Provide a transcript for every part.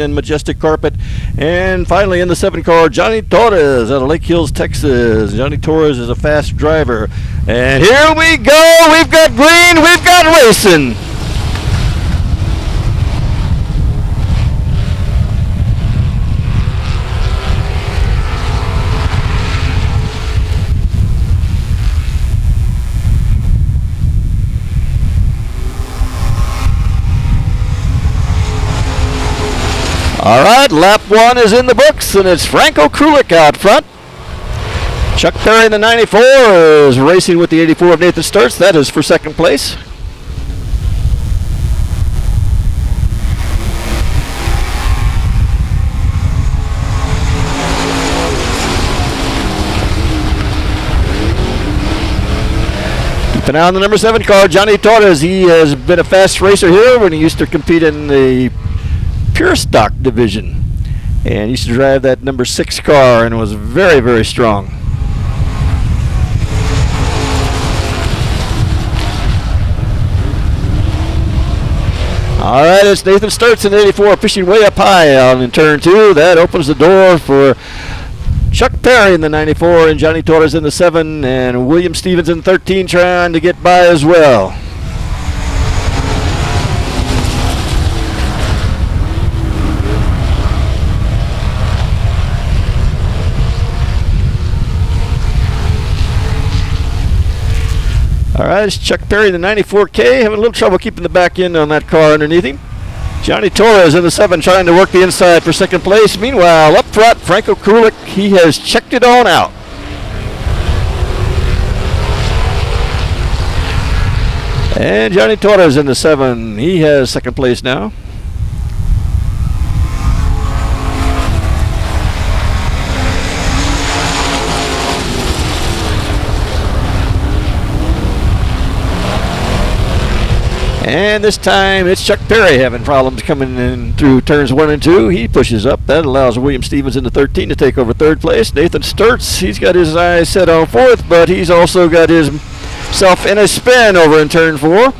in Majestic Carpet. And finally in the 7 car, Johnny Torres out of Lake Hills, Texas. Johnny Torres is a fast driver. And here we go. We've got green. We've got racing. All right, lap 1 is in the books, and it's Franco Krulik out front. Chuck Perry in the 94 is racing with the 84 of Nathan Sturts. That is for second place. Keep an eye on the number 7 car, Johnny Torres. He has been a fast racer here when he used to compete in the pure stock division, and used to drive that number 6 car and was very, very strong. All right, it's Nathan Sturts in 84 pushing way up high on in turn 2. That opens the door for Chuck Perry in the 94 and Johnny Torres in the 7, and William Stevens in 13 trying to get by as well. All right, it's Chuck Perry in the 94K, having a little trouble keeping the back end on that car underneath him. Johnny Torres in the 7 trying to work the inside for second place. Meanwhile, up front, Franco Krulik, he has checked it on out. And Johnny Torres in the 7, he has second place now. And this time it's Chuck Perry having problems coming in through turns 1 and 2. He pushes up. That allows William Stevens in the 13 to take over third place. Nathan Sturts, he's got his eyes set on fourth, but he's also got himself in a spin over in turn 4.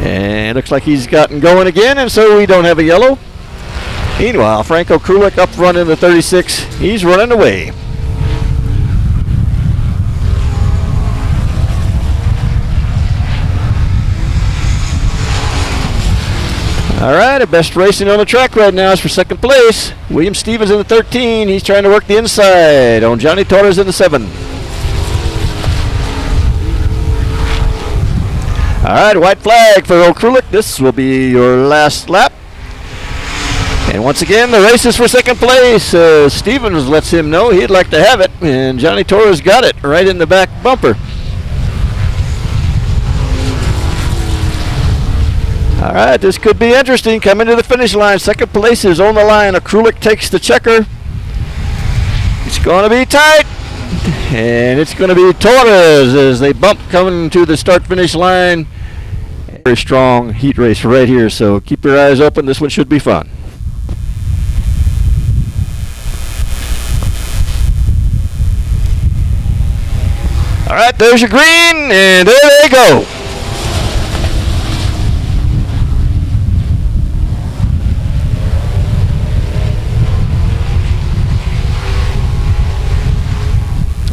And looks like he's gotten going again, and so we don't have a yellow. Meanwhile, Franco Krulik up front in the 36. He's running away. All right, the best racing on the track right now is for second place. William Stevens in the 13. He's trying to work the inside on Johnny Torres in the 7. All right, white flag for old Krulik. This will be your last lap. And once again, the race is for second place. Stevens lets him know he'd like to have it, and Johnny Torres got it right in the back bumper. All right, this could be interesting. Coming to the finish line. Second place is on the line. Krulik takes the checker. It's going to be tight. And it's going to be Torres as they bump coming to the start-finish line. Very strong heat race right here, so keep your eyes open. This one should be fun. All right, there's your green, and there they go.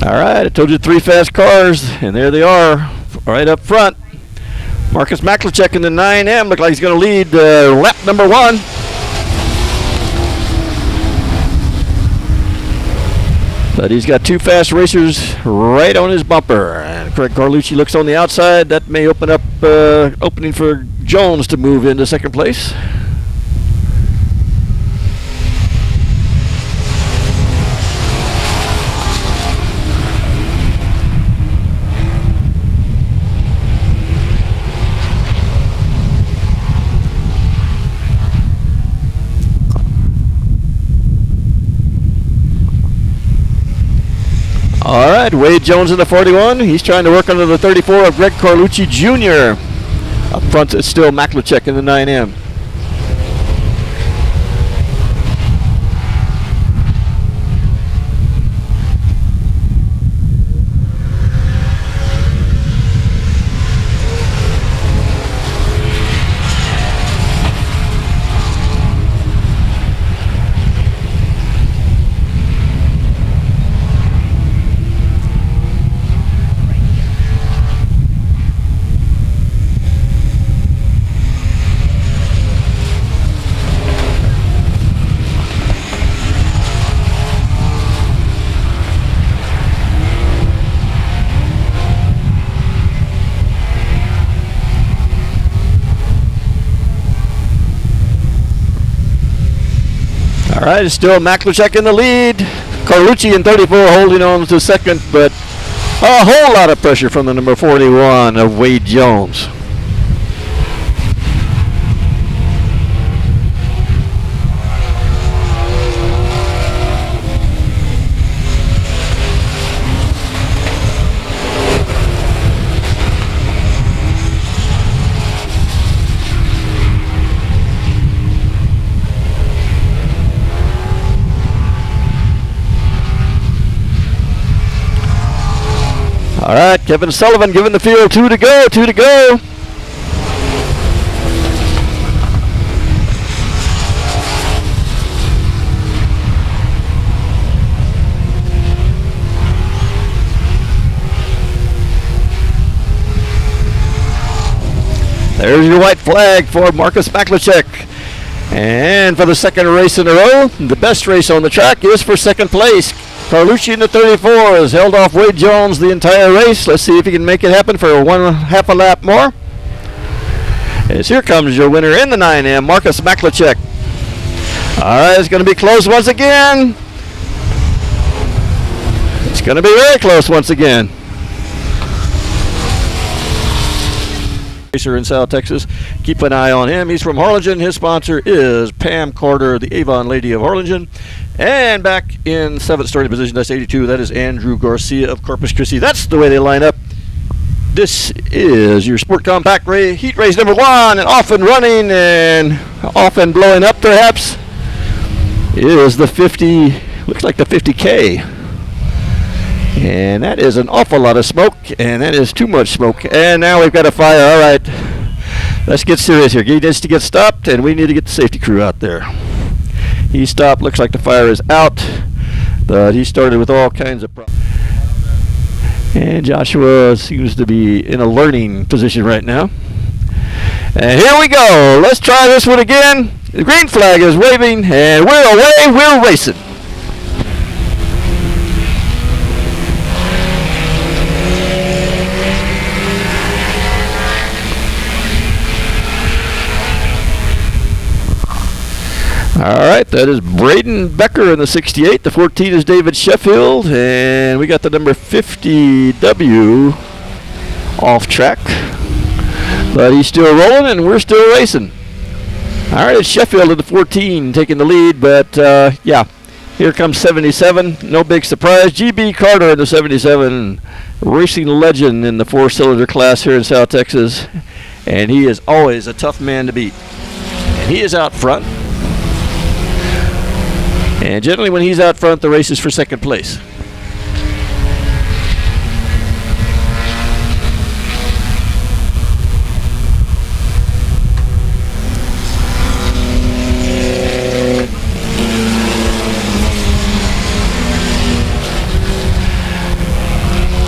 All right, I told you 3 fast cars, and there they are, right up front. Marcus Maklicek in the 9M, look like he's going to lead lap number 1. But he's got 2 fast racers right on his bumper. And Craig Carlucci looks on the outside. That may open up opening for Jones to move into second place. All right, Wade Jones in the 41. He's trying to work under the 34 of Greg Carlucci Jr. Up front, it's still Maklicek in the 9M. All right, it's still Maklicek in the lead. Carlucci in 34 holding on to second, but a whole lot of pressure from the number 41 of Wade Jones. All right, Kevin Sullivan giving the field 2 to go, 2 to go. There's your white flag for Marcus Maklicek. And for the second race in a row, the best race on the track is for second place. Carlucci in the 34 has held off Wade Jones the entire race. Let's see if he can make it happen for 1/2 a lap more. As here comes your winner in the 9M, Marcus Maklicek. All right, it's going to be close once again. It's going to be very close once again. Racer in South Texas. Keep an eye on him. He's from Harlingen. His sponsor is Pam Carter, the Avon Lady of Harlingen. And back in 7th starting position, that's 82. That is Andrew Garcia of Corpus Christi. That's the way they line up. This is your Sport Compact heat race number 1, and off and running and off and blowing up perhaps is the 50, looks like the 50K. And that is an awful lot of smoke, and that is too much smoke. And now we've got a fire. All right, let's get serious here. He needs to get stopped, and we need to get the safety crew out there. He stopped. Looks like the fire is out, but he started with all kinds of problems. And Joshua seems to be in a learning position right now. And here we go. Let's try this one again. The green flag is waving, and we're away. We're racing. All right, that is Braden Becker in the 68. The 14 is David Sheffield, and we got the number 50W off track. But he's still rolling, and we're still racing. All right, it's Sheffield in the 14 taking the lead, but yeah, here comes 77. No big surprise. GB Carter in the 77, racing legend in the 4-cylinder class here in South Texas, and he is always a tough man to beat. And he is out front. And generally when he's out front, the race is for second place.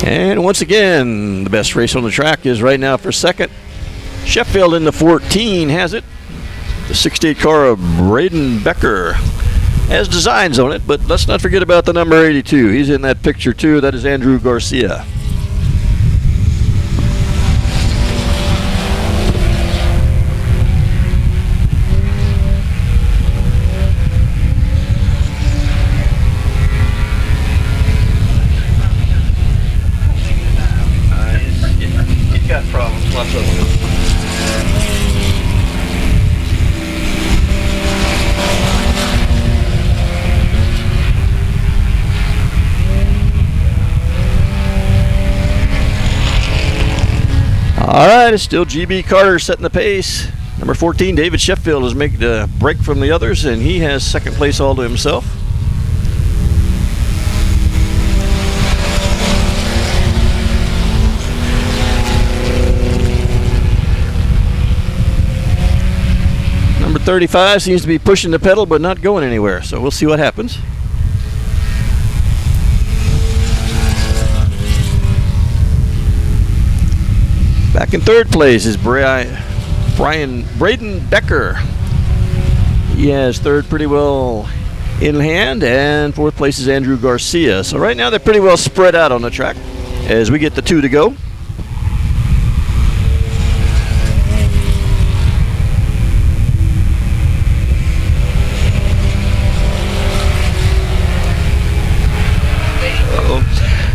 And once again, the best race on the track is right now for second. Sheffield in the 14 has it. The 68 car of Braden Becker has designs on it, but let's not forget about the number 82. He's in that picture too. That is Andrew Garcia. He's got problems, lots of them. All right, it's still GB Carter setting the pace. Number 14, David Sheffield, is making the break from the others, and he has second place all to himself. Number 35 seems to be pushing the pedal but not going anywhere, so we'll see what happens. Back in third place is Braden Becker. He has third pretty well in hand, and fourth place is Andrew Garcia. So right now they're pretty well spread out on the track as we get the 2 to go.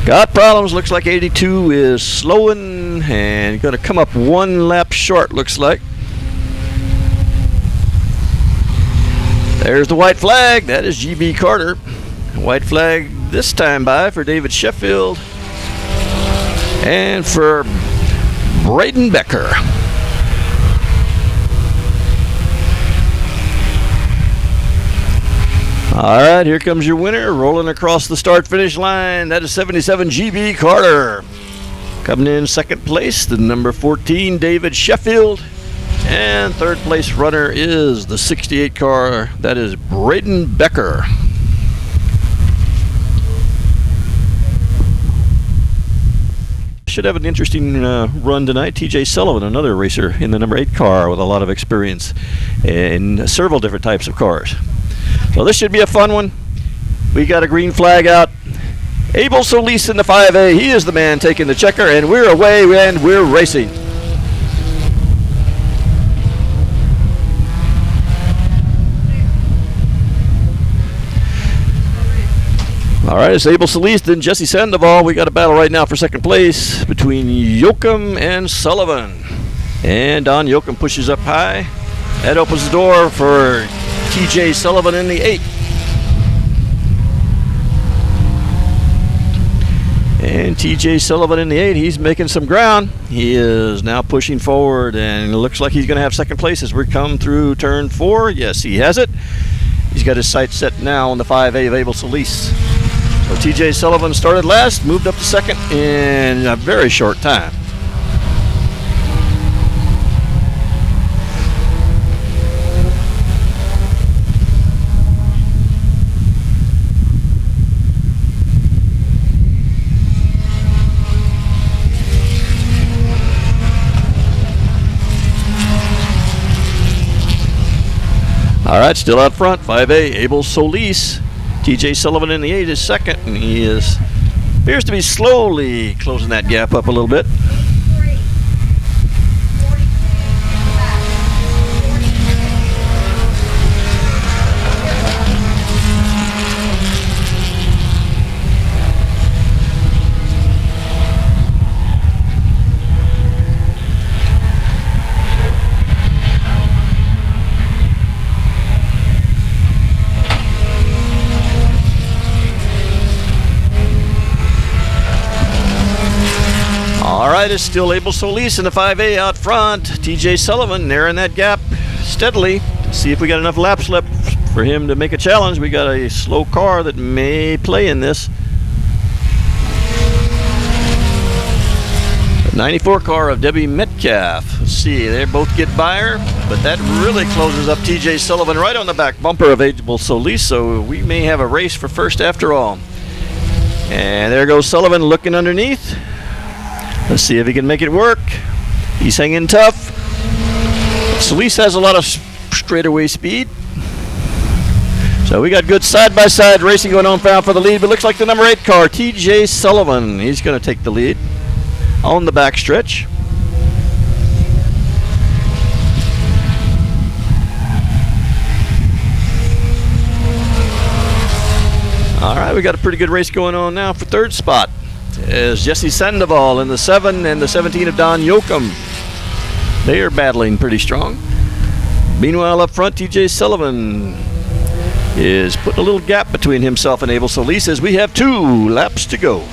Got problems. Looks like 82 is slowing and going to come up 1 lap short, looks like. There's the white flag. That is GB Carter. White flag this time by for David Sheffield and for Braden Becker. All right, here comes your winner, rolling across the start-finish line. That is 77 GB Carter. Coming in second place, the number 14, David Sheffield. And third place runner is the 68 car. That is Braden Becker. Should have an interesting run tonight. TJ Sullivan, another racer in the number 8 car with a lot of experience in several different types of cars. So this should be a fun one. We got a green flag out. Abel Solis in the 5A. He is the man taking the checker, and we're away and we're racing. All right, it's Abel Solis, then Jesse Sandoval. We got a battle right now for second place between Yoakum and Sullivan. And Don Yoakum pushes up high. That opens the door for TJ Sullivan in the 8. And TJ Sullivan in the 8, he's making some ground. He is now pushing forward, and it looks like he's going to have second place as we come through turn 4. Yes, he has it. He's got his sights set now on the 5A of Abel Solis. So TJ Sullivan started last, moved up to second in a very short time. All right, still out front, 5A, Abel Solis. TJ Sullivan in the 8 is second, and he appears to be slowly closing that gap up a little bit. All right, it's still Abel Solis in the 5A out front. TJ Sullivan narrowing that gap steadily to see if we got enough laps left for him to make a challenge. We got a slow car that may play in this. The 94 car of Debbie Metcalf. Let's see, they both get by her, but that really closes up TJ Sullivan right on the back bumper of Abel Solis, so we may have a race for first after all. And there goes Sullivan looking underneath. Let's see if he can make it work. He's hanging tough. Solis has a lot of straightaway speed. So we got good side-by-side racing going on for the lead, but looks like the number 8 car, TJ Sullivan, he's going to take the lead on the back stretch. All right, we got a pretty good race going on now for third spot. Is Jesse Sandoval in the 7 and the 17 of Don Yoakum. They are battling pretty strong. Meanwhile, up front, TJ Sullivan is putting a little gap between himself and Abel Solis as we have 2 laps to go.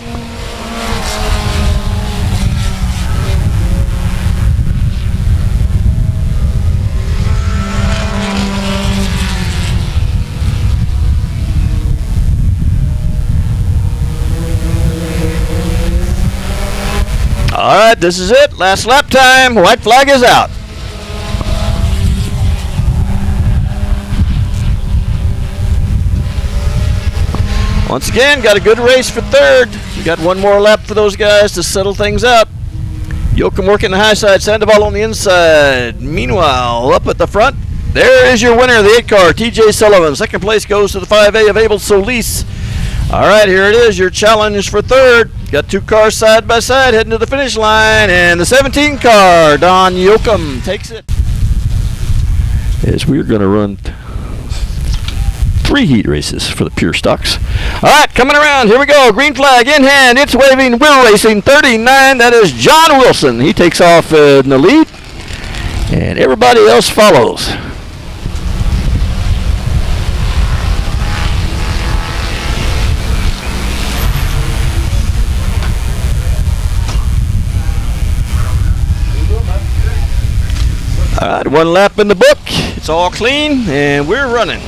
All right, this is it. Last lap time. White flag is out. Once again, got a good race for third. We got one more lap for those guys to settle things out. Yoakum working the high side, Sandoval on the inside. Meanwhile, up at the front, there is your winner, the 8 car, TJ Sullivan. Second place goes to the 5A of Abel Solis. All right, here it is, your challenge for third. Got 2 cars side by side heading to the finish line, and the 17 car, Don Yoakum, takes it. As we're going to run 3 heat races for the pure stocks. All right, coming around. Here we go. Green flag in hand. It's waving. We're racing 39. That is John Wilson. He takes off in the lead, and everybody else follows. All right, 1 lap in the book. It's all clean, and we're running.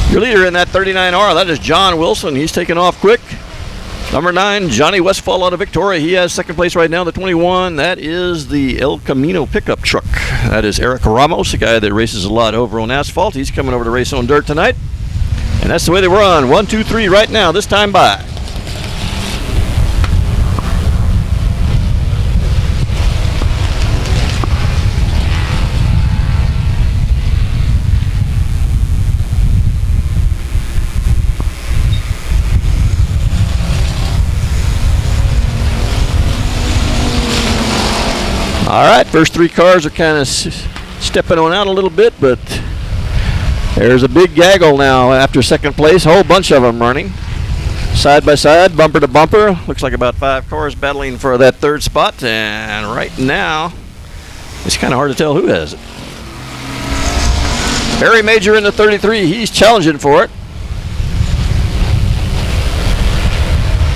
Your leader in that 39R, that is John Wilson. He's taking off quick. Number 9, Johnny Westfall out of Victoria. He has second place right now. The 21, that is the El Camino pickup truck. That is Eric Ramos, a guy that races a lot over on asphalt. He's coming over to race on dirt tonight. And that's the way they run. 1, 2, 3 right now, this time by. All right, first 3 cars are kind of stepping on out a little bit, but there's a big gaggle now after second place. A whole bunch of them running side by side, bumper to bumper. Looks like about 5 cars battling for that 3rd spot, and right now it's kind of hard to tell who has it. Barry Major in the 33, he's challenging for it.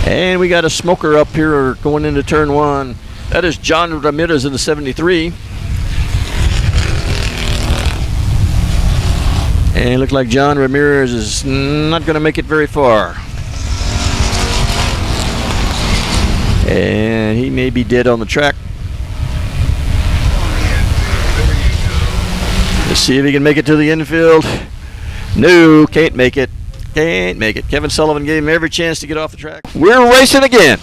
And we got a smoker up here going into turn 1. That is John Ramirez in the 73. And it looks like John Ramirez is not going to make it very far. And he may be dead on the track. Let's see if he can make it to the infield. No, can't make it. Can't make it. Kevin Sullivan gave him every chance to get off the track. We're racing again.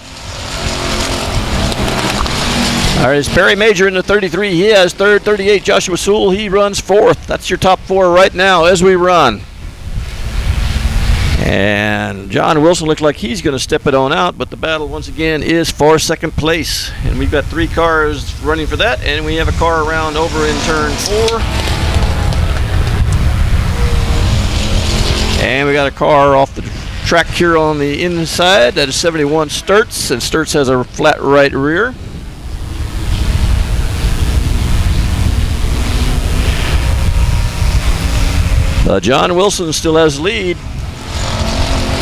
All right, it's Perry Major in the 33. He has 3rd. 38, Joshua Sewell. He runs 4th. That's your top 4 right now as we run. And John Wilson looks like he's going to step it on out, but the battle once again is for second place. And we've got 3 cars running for that, and we have a car around over in turn 4. And we got a car off the track here on the inside. That is 71 Sturts, and Sturts has a flat right rear. John Wilson still has lead.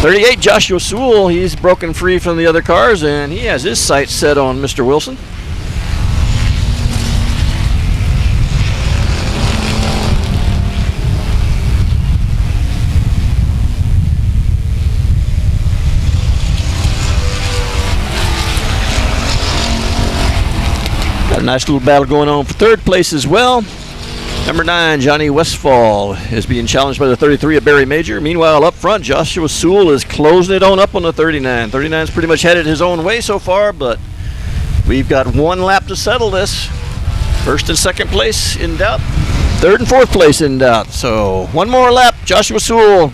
38, Joshua Sewell, he's broken free from the other cars, and he has his sights set on Mr. Wilson. Got a nice little battle going on for 3rd place as well. Number 9, Johnny Westfall, is being challenged by the 33 of Barry Major. Meanwhile, up front, Joshua Sewell is closing it on up on the 39. 39's pretty much headed his own way so far, but we've got 1 lap to settle this. 1st and 2nd place in doubt. 3rd and 4th place in doubt. So 1 more lap. Joshua Sewell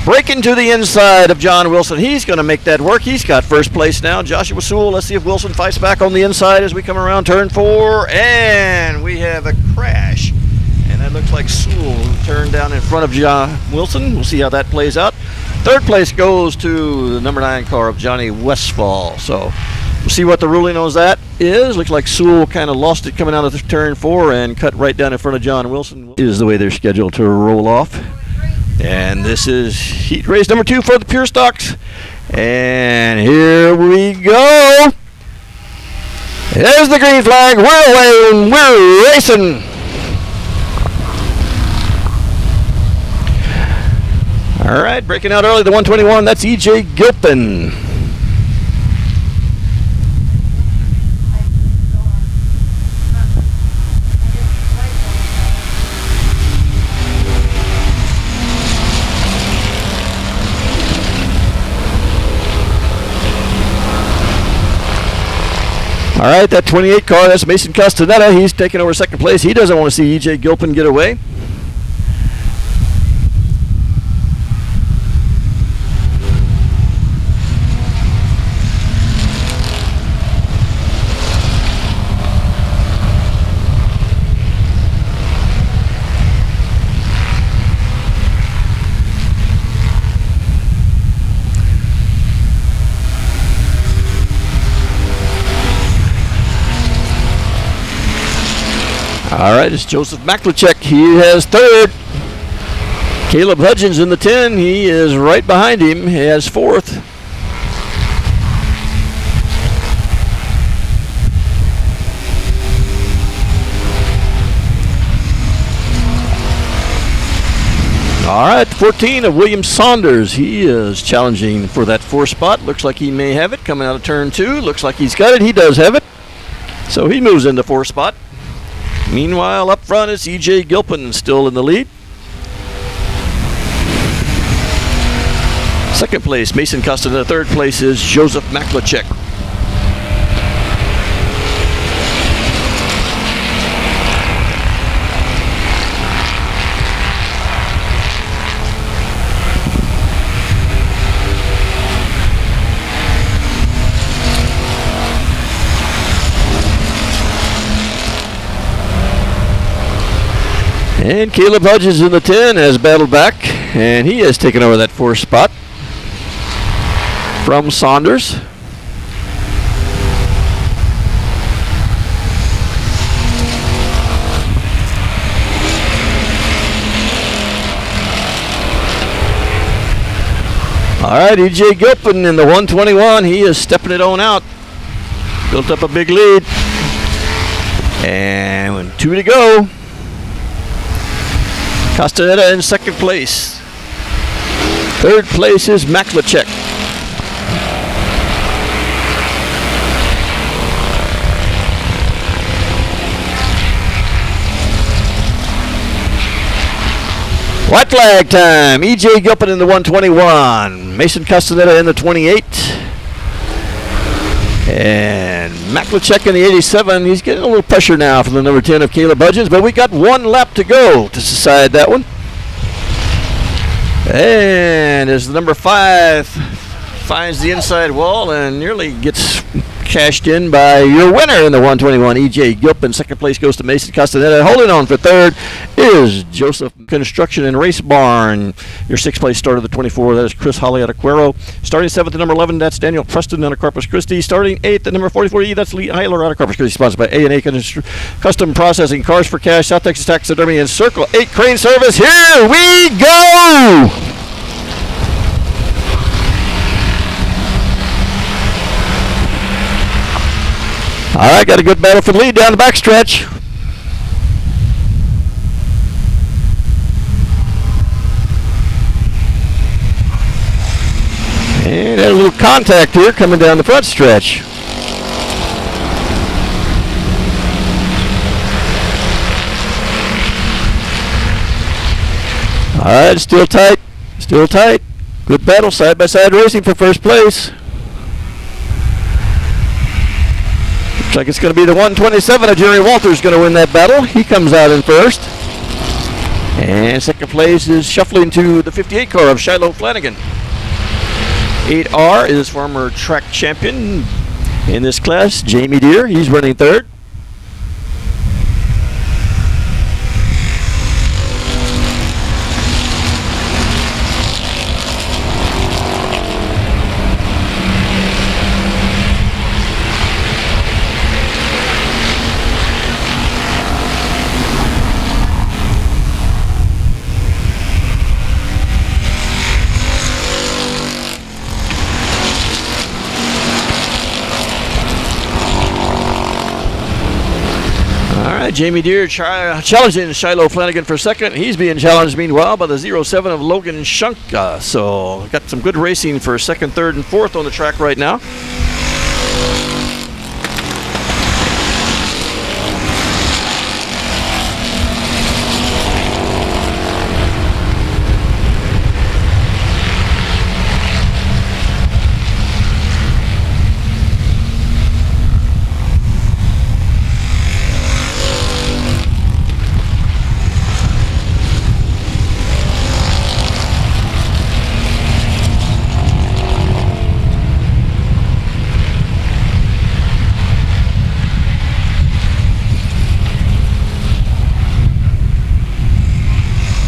breaking to the inside of John Wilson. He's going to make that work. He's got 1st place now. Joshua Sewell, let's see if Wilson fights back on the inside as we come around turn 4. And we have a crash. And that looks like Sewell turned down in front of John Wilson. We'll see how that plays out. 3rd place goes to the number 9 car of Johnny Westfall. So we'll see what the ruling on that is. Looks like Sewell kind of lost it coming out of turn 4 and cut right down in front of John Wilson. Is the way they're scheduled to roll off. And this is heat race number 2 for the Pure Stocks. And here we go. There's the green flag. We're away and we're racing. All right, breaking out early, the 121, that's E.J. Gilpin. All right, that 28 car, that's Mason Castaneda. He's taking over 2nd place. He doesn't want to see E.J. Gilpin get away. All right, it's Joseph Maklachek. He has third. Caleb Hudgens in the 10. He is right behind him. He has fourth. All right, 14 of William Saunders. He is challenging for that 4th spot. Looks like he may have it coming out of turn 2. Looks like he's got it. He does have it. So he moves into 4th spot. Meanwhile, up front is E.J. Gilpin still in the lead. Second place, Mason Castaneda. Third place is Joseph Maklachek. And Caleb Hudgens in the 10 has battled back, and he has taken over that 4th spot from Saunders. All right, E.J. Gilpin in the 121. He is stepping it on out. Built up a big lead. And 2 to go. Castaneda in second place. Third place is Maklachek. White flag time. E.J. Gilpin in the 121. Mason Castaneda in the 28. And Maklachek in the 87. He's getting a little pressure now from the number 10 of Caleb Hudgens, but we got 1 lap to go to decide that one. And as the number 5 finds the inside wall and nearly gets cashed in by your winner in the 121, E.J. Gilpin. Second place goes to Mason Castaneda. Holding on for third is Joseph Construction and Race Barn. Your 6th place starter, the 24, that is Chris Holly out of Cuero. Starting 7th at number 11, that's Daniel Preston out of Corpus Christi. Starting 8th at number 44, that's Lee Eiler out of Corpus Christi, sponsored by A&A Custom Processing, Cars for Cash, South Texas Taxidermy, and Circle 8 Crane Service. Here we go! All right, got a good battle for the lead down the backstretch. And a little contact here coming down the front stretch. All right, still tight, still tight. Good battle, side-by-side racing for first place. Looks like it's going to be the 127 of Jerry Walters going to win that battle. He comes out in first. And second place is shuffling to the 58 car of Shiloh Flanagan. 8R is former track champion in this class, Jamie Deere. He's running third. Jamie Deere challenging Shiloh Flanagan for second. He's being challenged, meanwhile, by the 07 of Logan Shunka. So, got some good racing for second, third, and fourth on the track right now.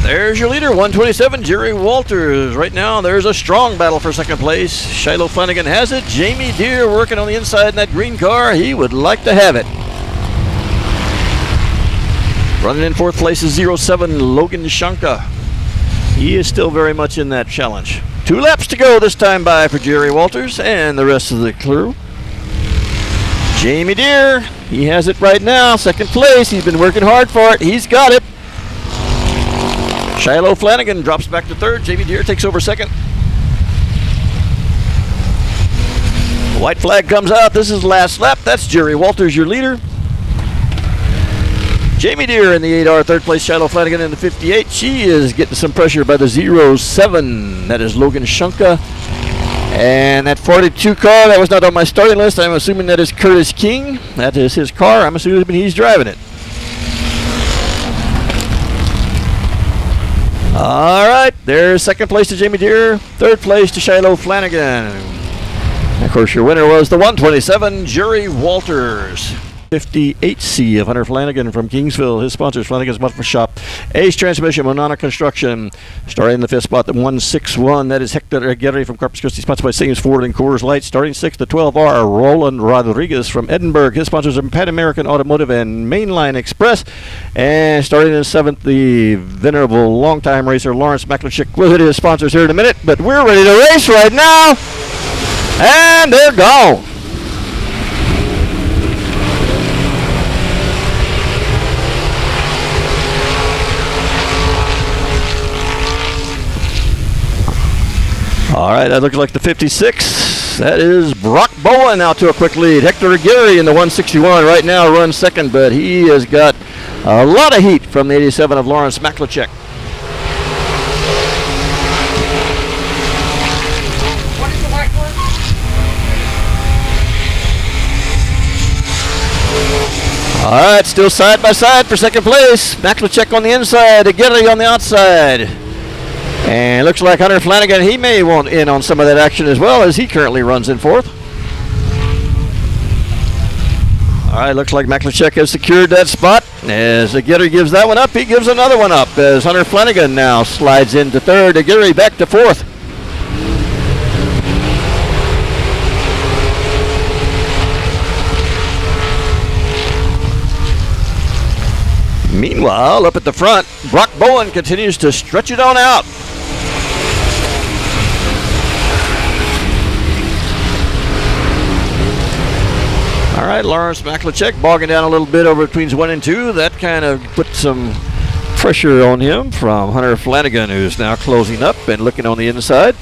There's your leader, 127, Jerry Walters. Right now, there's a strong battle for second place. Shiloh Flanagan has it. Jamie Deere working on the inside in that green car. He would like to have it. Running in fourth place is 07 Logan Shanka. He is still very much in that challenge. 2 laps to go this time by for Jerry Walters and the rest of the crew. Jamie Deere, he has it right now, second place. He's been working hard for it. He's got it. Shiloh Flanagan drops back to third. Jamie Deere takes over second. The white flag comes out. This is last lap. That's Jerry Walters, your leader. Jamie Deere in the 8R, third place. Shiloh Flanagan in the 58. She is getting some pressure by the 07. That is Logan Shanka. And that 42 car, that was not on my starting list. I'm assuming that is Curtis King. That is his car. I'm assuming he's driving it. All right, there's second place to Jamie Deere, third place to Shiloh Flanagan. And of course, your winner was the 127, Jerry Walters. 58C of Hunter Flanagan from Kingsville. His sponsors, Flanagan's Muffler Shop, Ace Transmission, Monona Construction. Starting in the fifth spot, the 161. That is Hector Aguirre from Corpus Christi, sponsored by Sims Ford and Coors Light. Starting sixth, the 12R, Roland Rodriguez from Edinburgh. His sponsors are Pan American Automotive and Mainline Express. And starting in seventh, the venerable longtime racer Lawrence Maklichik. We'll hit his sponsors here in a minute, but we're ready to race right now. And they're gone. All right, that looks like the 56. That is Brock Bowen out to a quick lead. Hector Aguirre in the 161 right now runs second, but he has got a lot of heat from the 87 of Lawrence Maklichik. What is the white one? All right, still side by side for second place. Maklichik on the inside, Aguirre on the outside. And looks like Hunter Flanagan, he may want in on some of that action as well, as he currently runs in fourth. All right, looks like Maklichik has secured that spot. As Aguirre gives that one up, he gives another one up as Hunter Flanagan now slides into third. Aguirre back to fourth. Meanwhile, up at the front, Brock Bowen continues to stretch it on out. All right, Lawrence Maklichik bogging down a little bit over between 1 and 2. That kind of put some pressure on him from Hunter Flanagan, who's now closing up and looking on the inside.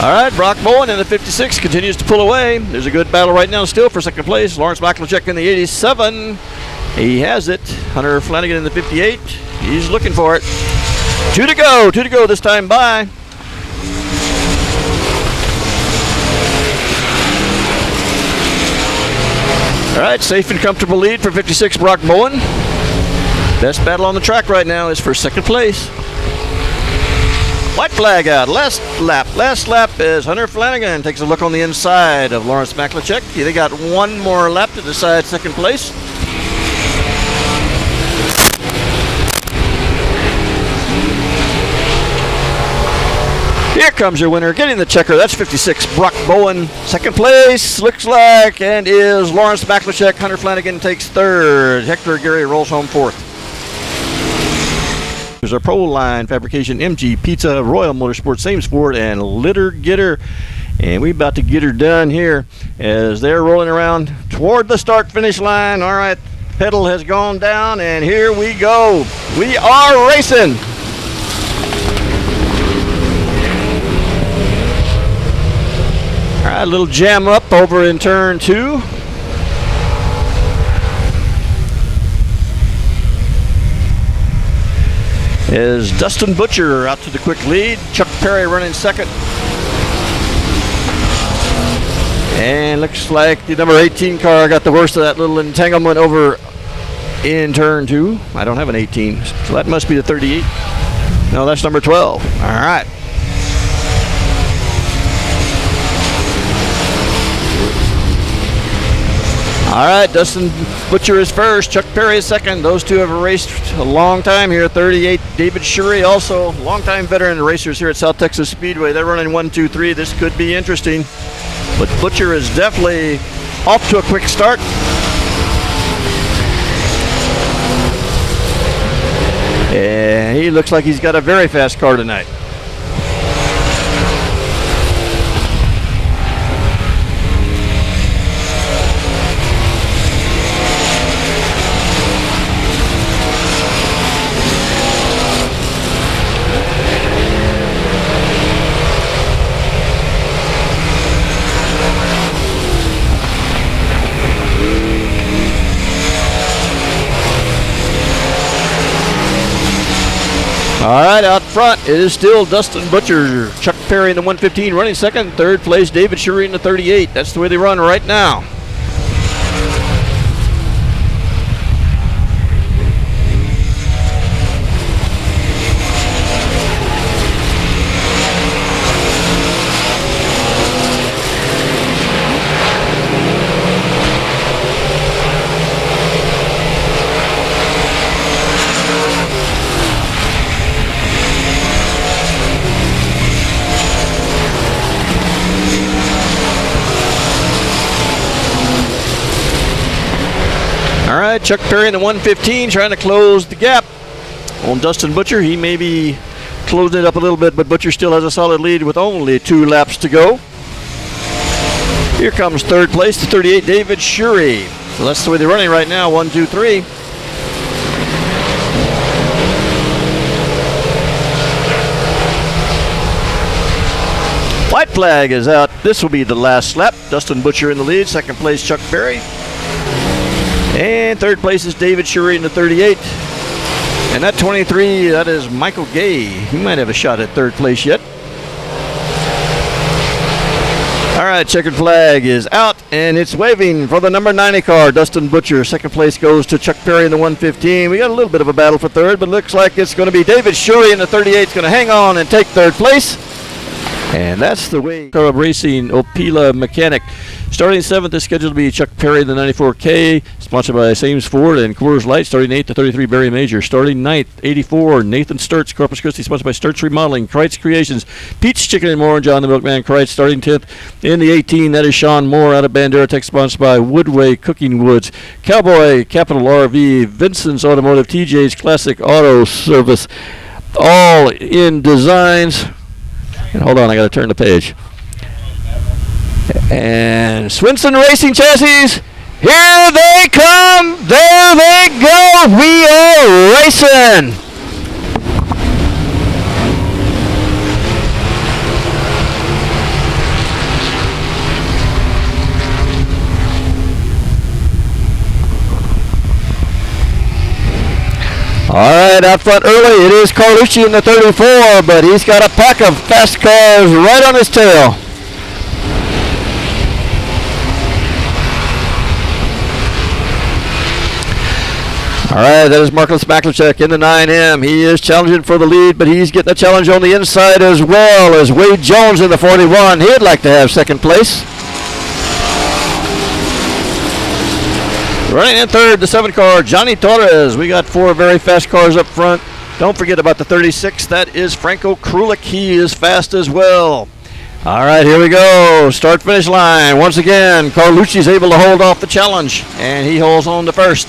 All right, Brock Bowen in the 56 continues to pull away. There's a good battle right now still for second place. Lawrence Maklichik in the 87. He has it. Hunter Flanagan in the 58. He's looking for it. Two to go this time by. All right, safe and comfortable lead for 56 Brock Bowen. Best battle on the track right now is for second place. White flag out. Last lap as Hunter Flanagan takes a look on the inside of Lawrence Maklichik. They got one more lap to decide second place. Here comes your winner, getting the checker. That's 56 Brock Bowen. Second place looks like and is Lawrence Maklichik. Hunter Flanagan takes third. Hector Aguirre rolls home fourth. There's our Pro Line Fabrication, MG Pizza, Royal Motorsports, Sims Ford, and Litter Getter. And we're about to get her done here as they're rolling around toward the start-finish line. All right, pedal has gone down, and here we go. We are racing. All right, a little jam up over in turn 2. Is Dustin Butcher out to the quick lead. Chuck Perry running second. And looks like the number 18 car got the worst of that little entanglement over in turn 2. I don't have an 18, so that must be the 38. No, that's number 12. All right. All right, Dustin Butcher is first, Chuck Perry is second. Those two have raced a long time here. 38, David Shurey, also longtime veteran racers here at South Texas Speedway. They're running 1, 2, 3. This could be interesting, but Butcher is definitely off to a quick start. And he looks like he's got a very fast car tonight. All right, out front it is still Dustin Butcher, Chuck Perry in the 115 running second, third place David Shurey in the 38. That's the way they run right now. All right, Chuck Perry in the 115 trying to close the gap on Dustin Butcher. He may be closing it up a little bit, but Butcher still has a solid lead with only 2 laps to go. Here comes third place, the 38, David Shurey. So that's the way they're running right now, 1, 2, 3. White flag is out. This will be the last lap. Dustin Butcher in the lead, second place Chuck Perry. And third place is David Shurey in the 38. And that 23, that is Michael Gay. He might have a shot at third place yet. All right, checkered flag is out, and it's waving for the number 90 car, Dustin Butcher. Second place goes to Chuck Perry in the 115. We got a little bit of a battle for third, but looks like it's going to be David Shurey in the 38 is going to hang on and take third place. And that's the way. Car of Racing, Opila Mechanic. Starting 7th is scheduled to be Chuck Perry in the 94K, sponsored by Sames Ford and Coors Light. Starting 8th, the 33 Barry Major. Starting 9th, 84, Nathan Sturts, Corpus Christi, sponsored by Sturts Remodeling, Kreitz Creations, Pete's Chicken and More, and John the Milkman Kreitz. Starting 10th in the 18, that is Sean Moore out of Bandera Tech, sponsored by Woodway Cooking Woods, Cowboy, Capital RV, Vincent's Automotive, TJ's Classic Auto Service, All in Designs. And hold on, I got to turn the page. And Swinson Racing Chassis, here they come, there they go, we are racing. All right, out front early, it is Carlucci in the 34, but he's got a pack of fast cars right on his tail. All right, that is Marcus Maklicek in the 9M. He is challenging for the lead, but he's getting a challenge on the inside as well as Wade Jones in the 41. He'd like to have second place. Running in third, the 7 car, Johnny Torres. We got 4 very fast cars up front. Don't forget about the 36. That is Franco Krulik. He is fast as well. All right, here we go. Start-finish line. Once again, Carlucci's able to hold off the challenge, and he holds on to first.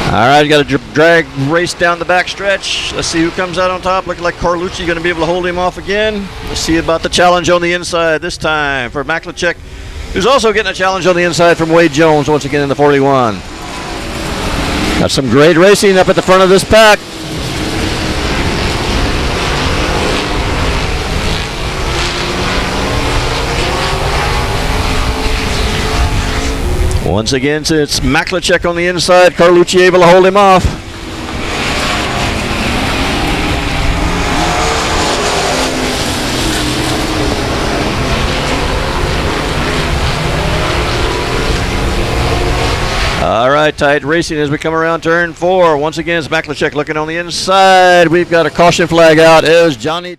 All right, got a drag race down the back stretch. Let's see who comes out on top. Looking like Carlucci going to be able to hold him off again. Let's see about the challenge on the inside this time for Maklicek, who's also getting a challenge on the inside from Wade Jones once again in the 41. Got some great racing up at the front of this pack. Once again, it's Maklicek on the inside. Carlucci able to hold him off. All right, tight racing as we come around turn 4. Once again, it's Maklachek looking on the inside. We've got a caution flag out as Johnny.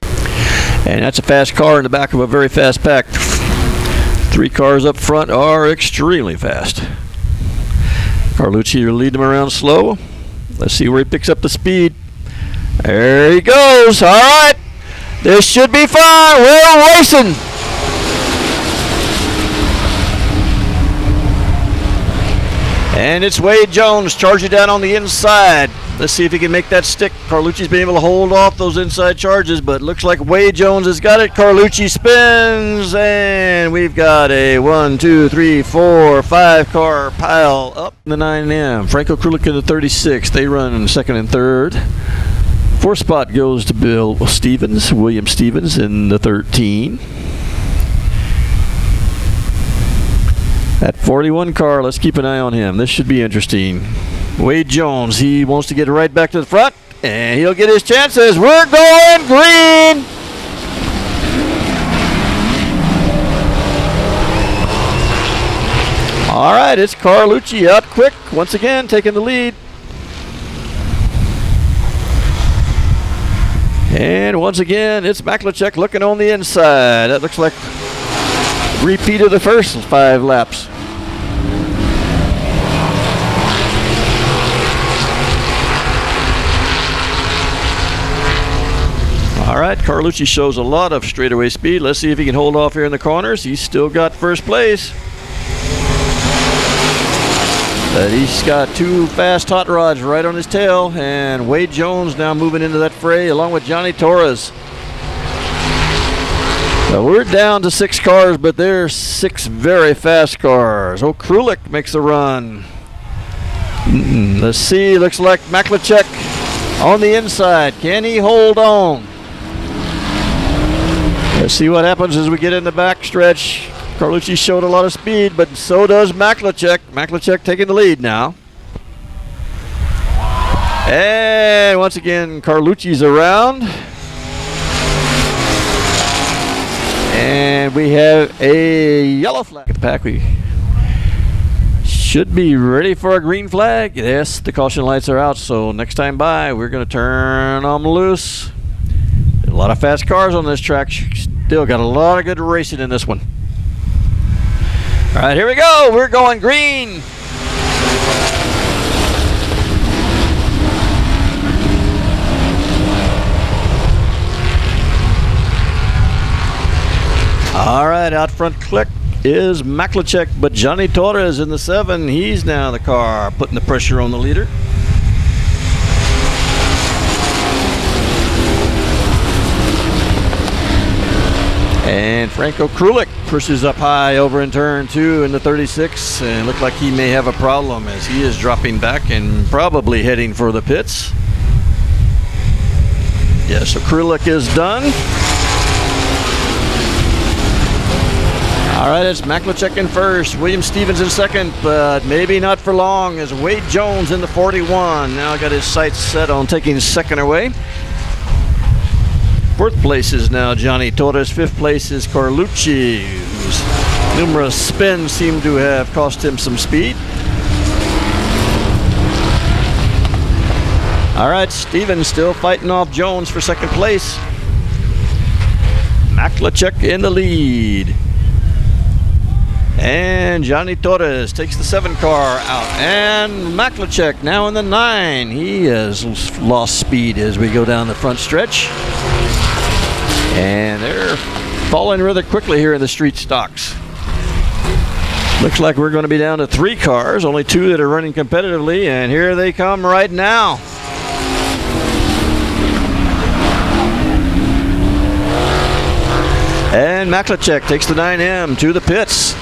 And that's a fast car in the back of a very fast pack. 3 cars up front are extremely fast. Carlucci will lead them around slow. Let's see where he picks up the speed. There he goes. All right. This should be fun. We're racing. And it's Wade Jones charging down on the inside. Let's see if he can make that stick. Carlucci's been able to hold off those inside charges, but looks like Wade Jones has got it. Carlucci spins, and we've got a 1, 2, 3, 4, 5 car pile up in the 9M. Franco Krulik in the 36. They run second and third. 4th spot goes to William Stevens in the 13. That 41 car, let's keep an eye on him. This should be interesting. Wade Jones, he wants to get right back to the front, and he'll get his chances. We're going green! All right, it's Carlucci out quick, once again taking the lead. And once again, it's Maklachek looking on the inside. That looks like a repeat of the first 5 laps. All right, Carlucci shows a lot of straightaway speed. Let's see if he can hold off here in the corners. He's still got first place. But he's got 2 fast hot rods right on his tail, and Wade Jones now moving into that fray along with Johnny Torres. So we're down to 6 cars, but there's 6 very fast cars. Oh, Krulik makes the run. Let's see, looks like Maklachek on the inside. Can he hold on? Let's see what happens as we get in the back stretch. Carlucci showed a lot of speed, but so does Maklachek. Maklachek taking the lead now. And once again, Carlucci's around. And we have a yellow flag at the pack. We should be ready for a green flag. Yes, the caution lights are out, so next time by, we're going to turn them loose. A lot of fast cars on this track. Still got a lot of good racing in this one. All right, here we go. We're going green. All right, out front click is Maklachek, but Johnny Torres in the 7. He's now the car putting the pressure on the leader. And Franco Krulik pushes up high over in turn 2 in the 36, and looked like he may have a problem as he is dropping back and probably heading for the pits. Yeah, so Krulik is done. All right, it's Maklachek in first, William Stevens in second, but maybe not for long as Wade Jones in the 41. Now got his sights set on taking second away. 4th place is now Johnny Torres. 5th place is Carlucci, whose numerous spins seem to have cost him some speed. All right, Stevens still fighting off Jones for 2nd place. Maklachek in the lead. And Johnny Torres takes the 7 car out. And Maklachek now in the 9. He has lost speed as we go down the front stretch. And they're falling rather quickly here in the street stocks. Looks like we're going to be down to 3 cars, only 2 that are running competitively, and here they come right now. And Maklachek takes the 9M to the pits.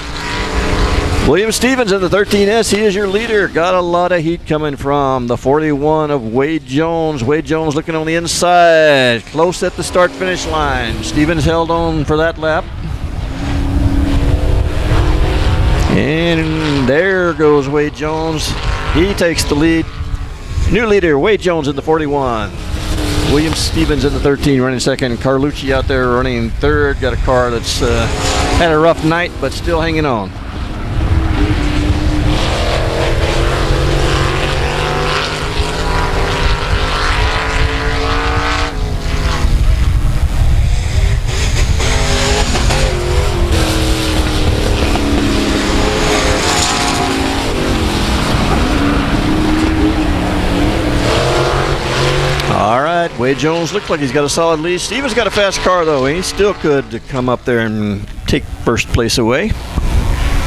William Stevens in the 13S, he is your leader. Got a lot of heat coming from the 41 of Wade Jones. Wade Jones looking on the inside, close at the start-finish line. Stevens held on for that lap. And there goes Wade Jones. He takes the lead. New leader, Wade Jones in the 41. William Stevens in the 13 running second. Carlucci out there running third. Got a car that's had a rough night, but still hanging on. Wade Jones looked like he's got a solid lead. Steven's got a fast car, though. He still could come up there and take first place away,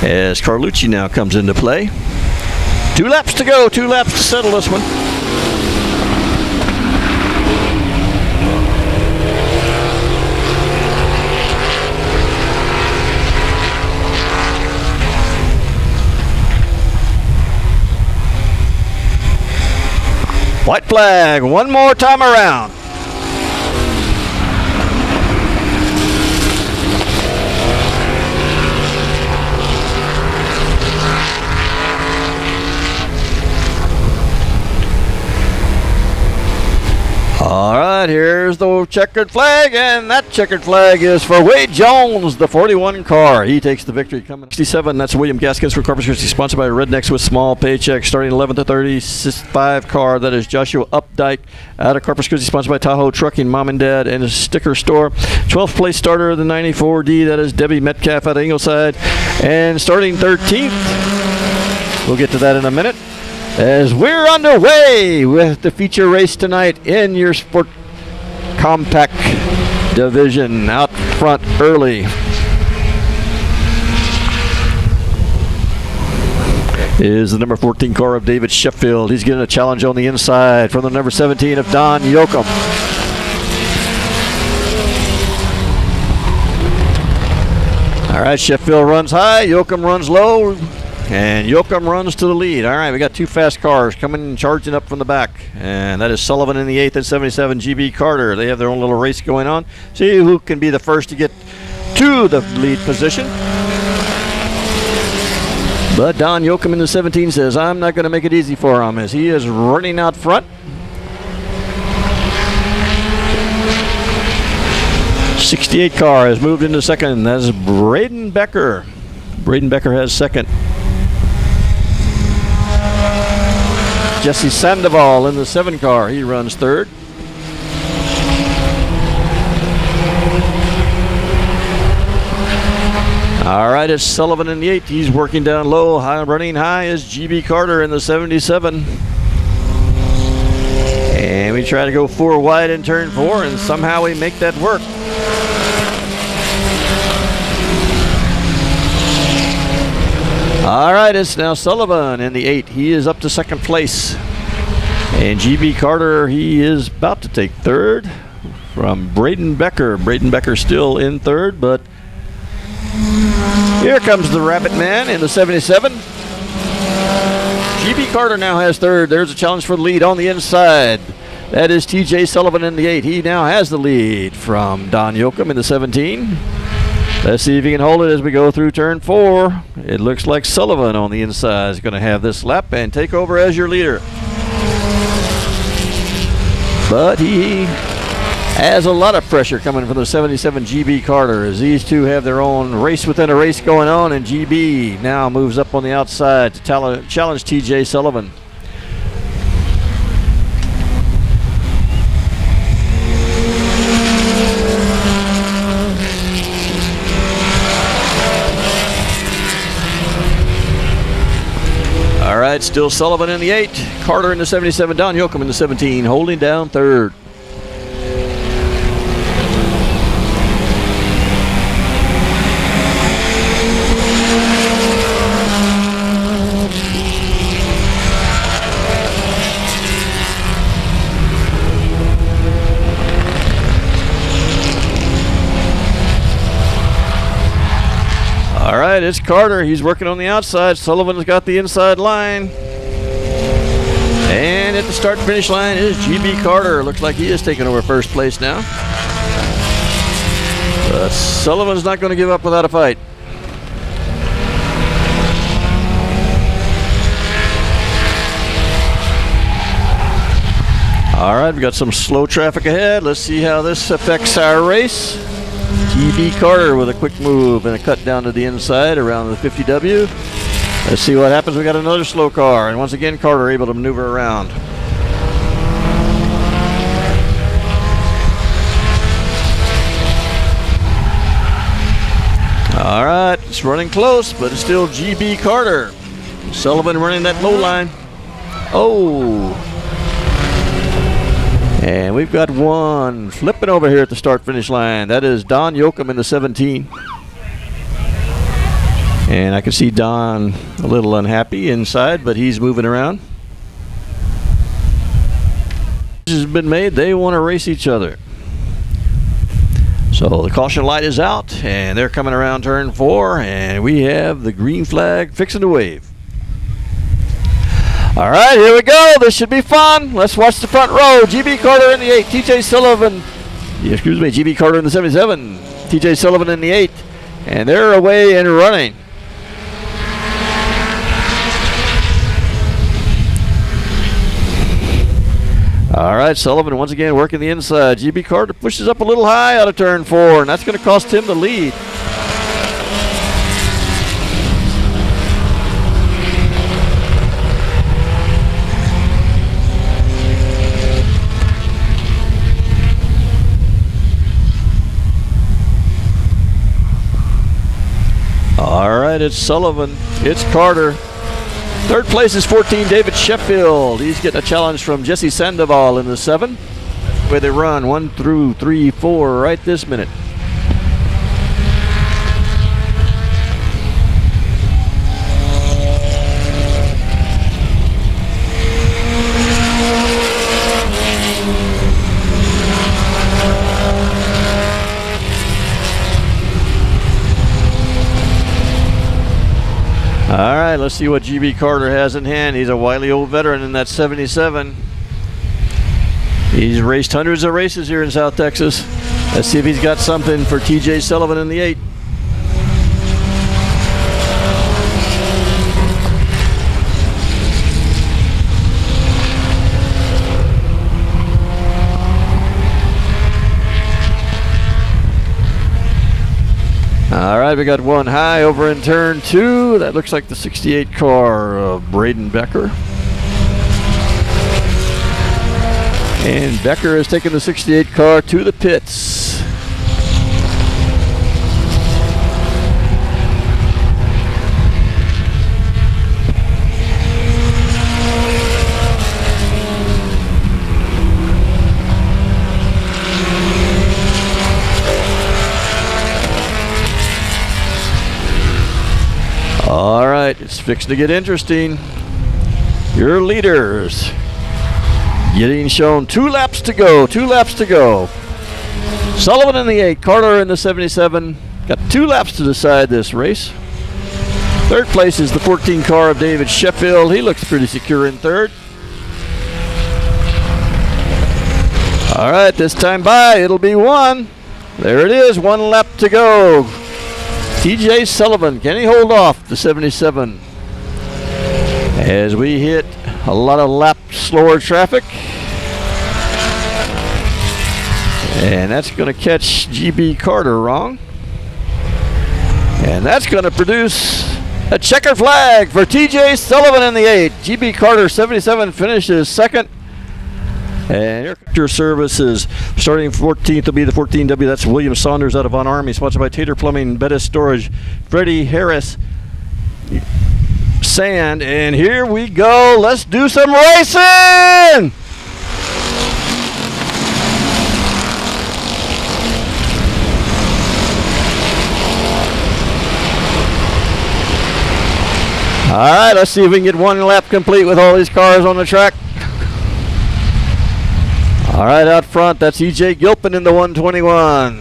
as Carlucci now comes into play. 2 laps to go. 2 laps to settle this one. White flag, one more time around. All right, here's the checkered flag, and that checkered flag is for Wade Jones, the 41 car. He takes the victory. Coming 67, that's William Gaskins for Corpus Christi, sponsored by Rednecks with Small Paychecks. Starting 11th to 35 car, that is Joshua Updike out of Corpus Christi, sponsored by Tahoe Trucking, Mom and Dad, and a sticker store. 12th place starter of the 94D, that is Debbie Metcalf out of Ingleside. And starting 13th, we'll get to that in a minute, as we're underway with the feature race tonight in your Sport Compact division. Out front early is the number 14 car of David Sheffield. He's getting a challenge on the inside from the number 17 of Don Yoakum. All right, Sheffield runs high, Yoakum runs low, and Yoakum runs to the lead. All right, we got 2 fast cars coming and charging up from the back. And that is Sullivan in the 8th and 77 GB Carter. They have their own little race going on. See who can be the first to get to the lead position. But Don Yoakum in the 17 says, I'm not going to make it easy for him, as he is running out front. 68 car has moved into second. That's Braden Becker. Braden Becker has second. Jesse Sandoval in the 7 car. He runs third. All right, it's Sullivan in the 8. He's working down low. Running high is GB Carter in the 77. And we try to go 4 wide in turn 4, and somehow we make that work. All right, it's now Sullivan in the 8. He is up to second place. And GB Carter, he is about to take third from Braden Becker. Braden Becker still in third, but here comes the Rabbit Man in the 77. GB Carter now has third. There's a challenge for the lead on the inside. That is TJ Sullivan in the 8. He now has the lead from Don Yoakum in the 17. Let's see if he can hold it as we go through turn 4. It looks like Sullivan on the inside is going to have this lap and take over as your leader. But he has a lot of pressure coming from the 77 GB Carter, as these two have their own race within a race going on, and GB now moves up on the outside to challenge TJ Sullivan. All right, still Sullivan in the 8, Carter in the 77, Don Yoakum in the 17, holding down third. All right, it's Carter. He's working on the outside. Sullivan's got the inside line. And at the start-finish line is GB Carter. Looks like he is taking over first place now. But Sullivan's not going to give up without a fight. All right, we got some slow traffic ahead. Let's see how this affects our race. GB Carter with a quick move and a cut down to the inside around the 50W. Let's see what happens. We got another slow car, and once again Carter able to maneuver around. All right, it's running close, but it's still GB Carter. Sullivan running that low line. Oh. And we've got one flipping over here at the start-finish line. That is Don Yoakum in the 17. And I can see Don a little unhappy inside, but he's moving around. This has been made. They want to race each other. So the caution light is out, and they're coming around turn 4, and we have the green flag fixing to wave. All right, here we go. This should be fun. Let's watch the front row. GB Carter in the 8, TJ Sullivan. Excuse me, GB Carter in the 77, TJ Sullivan in the 8, and they're away and running. All right, Sullivan once again working the inside. GB Carter pushes up a little high out of turn 4, and that's going to cost him the lead. All right, it's Sullivan. It's Carter. Third place is 14, David Sheffield. He's getting a challenge from Jesse Sandoval in the 7. Where they run 1 through 3, 4 right this minute. All right, let's see what GB Carter has in hand. He's a wily old veteran in that 77. He's raced hundreds of races here in South Texas. Let's see if he's got something for TJ Sullivan in the 8. All right, we got one high over in turn 2. That looks like the 68 car of Braden Becker. And Becker has taken the 68 car to the pits. All right, it's fixing to get interesting. Your leaders getting shown 2 laps to go. 2 laps to go. Sullivan in the 8, Carter in the 77. Got 2 laps to decide this race. Third place is the 14 car of David Sheffield. He looks pretty secure in third. All right, this time by, it'll be 1. There it is, 1 lap to go. TJ Sullivan, can he hold off the 77? As we hit a lot of lap slower traffic. And that's going to catch GB Carter wrong. And that's going to produce a checker flag for TJ Sullivan in the 8. GB Carter 77 finishes second. And Air Services starting 14th will be the 14W. That's William Saunders out of Von Army, sponsored by Tater Plumbing, Bettis Storage, Freddie Harris, Sand. And here we go. Let's do some racing. All right, let's see if we can get 1 lap complete with all these cars on the track. All right, out front, that's E.J. Gilpin in the 121.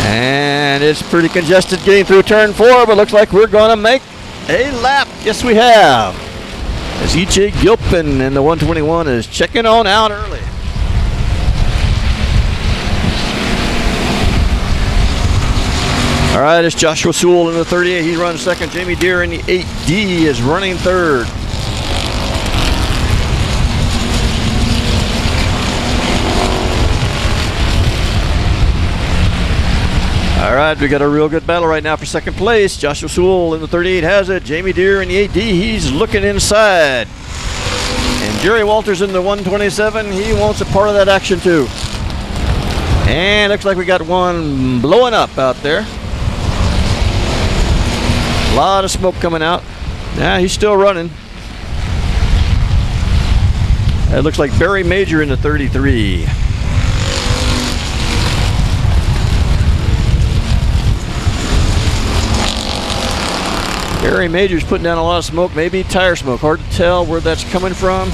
And it's pretty congested getting through turn 4, but looks like we're going to make a lap. Yes, we have. As E.J. Gilpin in the 121 is checking on out early. All right, it's Joshua Sewell in the 38. He runs second. Jamie Deere in the 8D is running third. All right, we got a real good battle right now for second place. Joshua Sewell in the 38 has it. Jamie Deere in the 8D, he's looking inside. And Jerry Walters in the 127, he wants a part of that action too. And looks like we got one blowing up out there. A lot of smoke coming out. Yeah, he's still running. It looks like Barry Major in the 33. Barry Major's putting down a lot of smoke, maybe tire smoke. Hard to tell where that's coming from.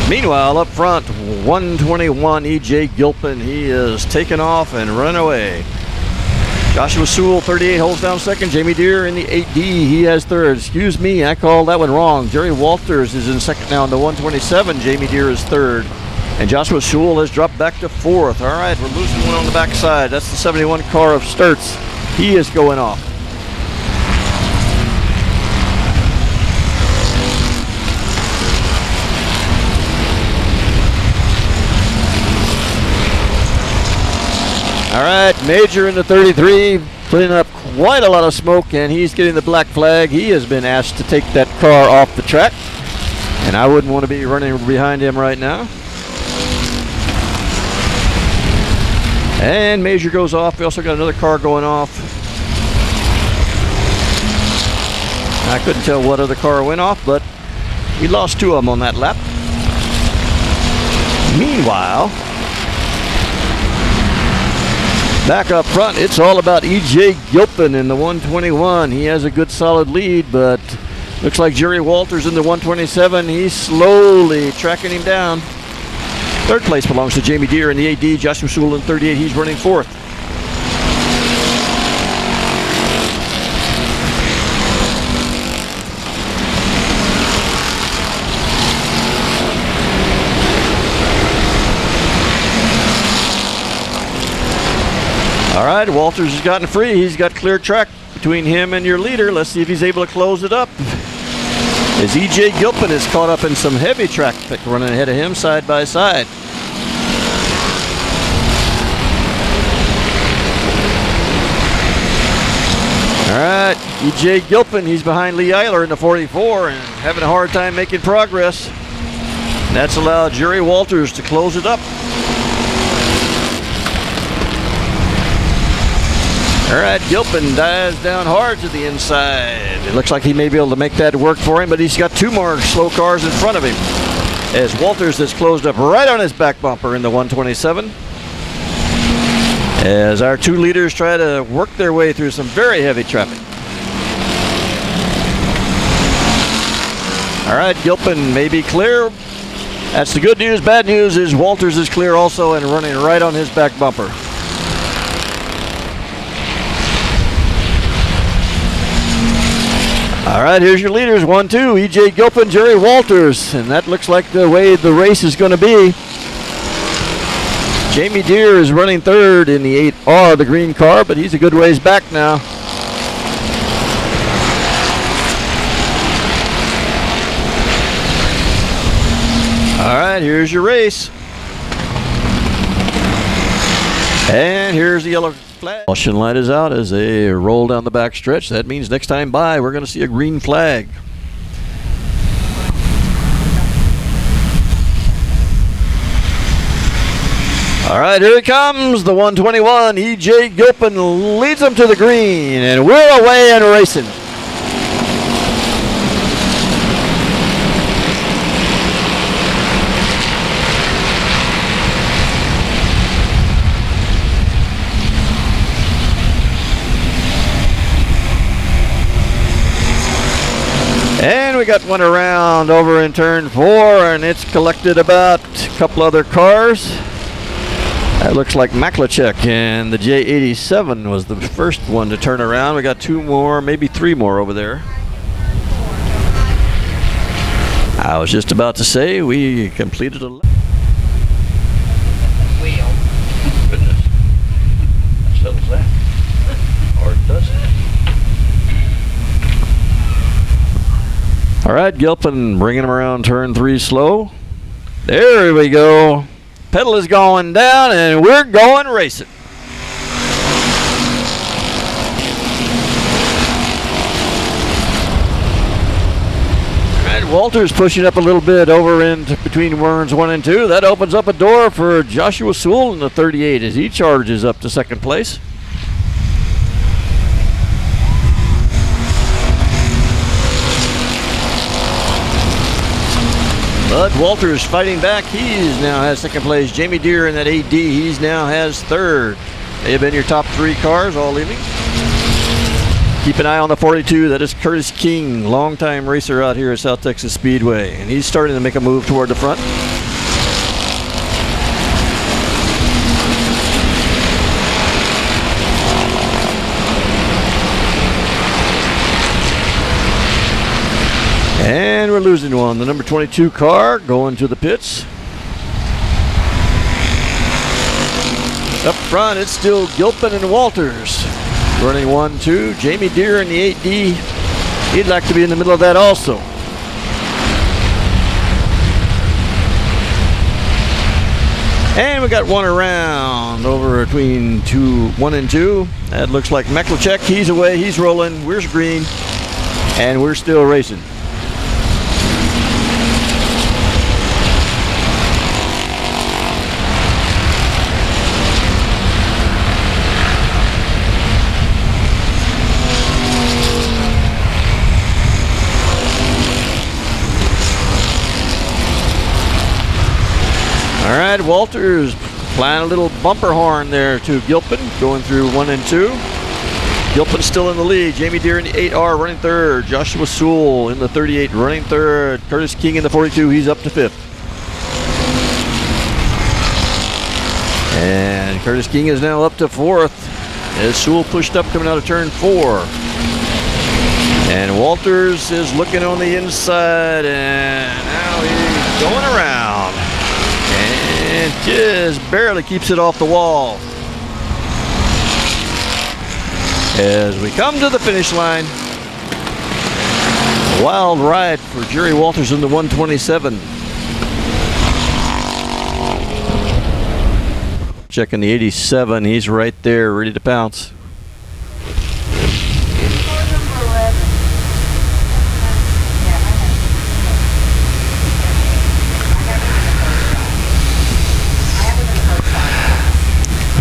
Meanwhile, up front, 121 E.J. Gilpin. He is taking off and run away. Joshua Sewell, 38, holds down second. Jamie Deere in the 8D. He has third. Excuse me, I called that one wrong. Jerry Walters is in second now in the 127. Jamie Deere is third. And Joshua Sewell has dropped back to fourth. All right, we're losing one on the backside. That's the 71 car of Sturts. He is going off. All right, Major in the 33, putting up quite a lot of smoke, and he's getting the black flag. He has been asked to take that car off the track, and I wouldn't want to be running behind him right now. And Major goes off. We also got another car going off. I couldn't tell what other car went off, but we lost two of them on that lap. Meanwhile, back up front, it's all about E.J. Gilpin in the 121. He has a good solid lead, but looks like Jerry Walters in the 127. He's slowly tracking him down. Third place belongs to Jamie Deere in the 8D. Joshua Sewell in 38. He's running fourth. All right, Walters has gotten free. He's got clear track between him and your leader. Let's see if he's able to close it up. As E.J. Gilpin is caught up in some heavy traffic running ahead of him side by side. All right, E.J. Gilpin, he's behind Lee Eiler in the 44 and having a hard time making progress. And that's allowed Jerry Walters to close it up. All right, Gilpin dives down hard to the inside. It looks like he may be able to make that work for him, but he's got two more slow cars in front of him. As Walters has closed up right on his back bumper in the 127. As our two leaders try to work their way through some very heavy traffic. All right, Gilpin may be clear. That's the good news. Bad news is Walters is clear also and running right on his back bumper. All right, here's your leaders, 1-2, E.J. Gilpin, Jerry Walters, and that looks like the way the race is going to be. Jamie Deere is running third in the 8R, the green car, but he's a good ways back now. All right, here's your race. And here's the yellow flag. Caution light is out as they roll down the back stretch. That means next time by, we're going to see a green flag. All right, here he comes, the 121. E.J. Gilpin leads them to the green, and we're away and racing. And we got one around over in turn 4, and it's collected about a couple other cars. That looks like Maklachek, and the J87 was the first one to turn around. We got two more, maybe three more over there. I was just about to say we completed a lap. Wheel. Goodness. That settles that. Or it doesn't. All right, Gilpin bringing him around turn 3 slow. There we go. Pedal is going down, and we're going racing. All right, Walters pushing up a little bit over into between turns 1 and 2. That opens up a door for Joshua Sewell in the 38 as he charges up to second place. But Walters fighting back. He's now has second place. Jamie Deere in that 8D. He's now has third. They have been your top 3 cars all leaving. Keep an eye on the 42. That is Curtis King, longtime racer out here at South Texas Speedway. And he's starting to make a move toward the front. And we're losing one. The number 22 car going to the pits. Up front, it's still Gilpin and Walters. Running 1-2. Jamie Deere in the 8D. He'd like to be in the middle of that also. And we got one around over between 1 and 2. That looks like Meklachek. He's away. He's rolling. We're green. And we're still racing. All right, Walters playing a little bumper horn there to Gilpin, going through 1 and 2. Gilpin still in the lead. Jamie Deere in the 8R running third. Joshua Sewell in the 38 running third. Curtis King in the 42. He's up to 5th. And Curtis King is now up to 4th as Sewell pushed up coming out of turn 4. And Walters is looking on the inside, and now he's going around. And just barely keeps it off the wall. As we come to the finish line, wild ride for Jerry Walters in the 127. Checking the 87, he's right there, ready to pounce.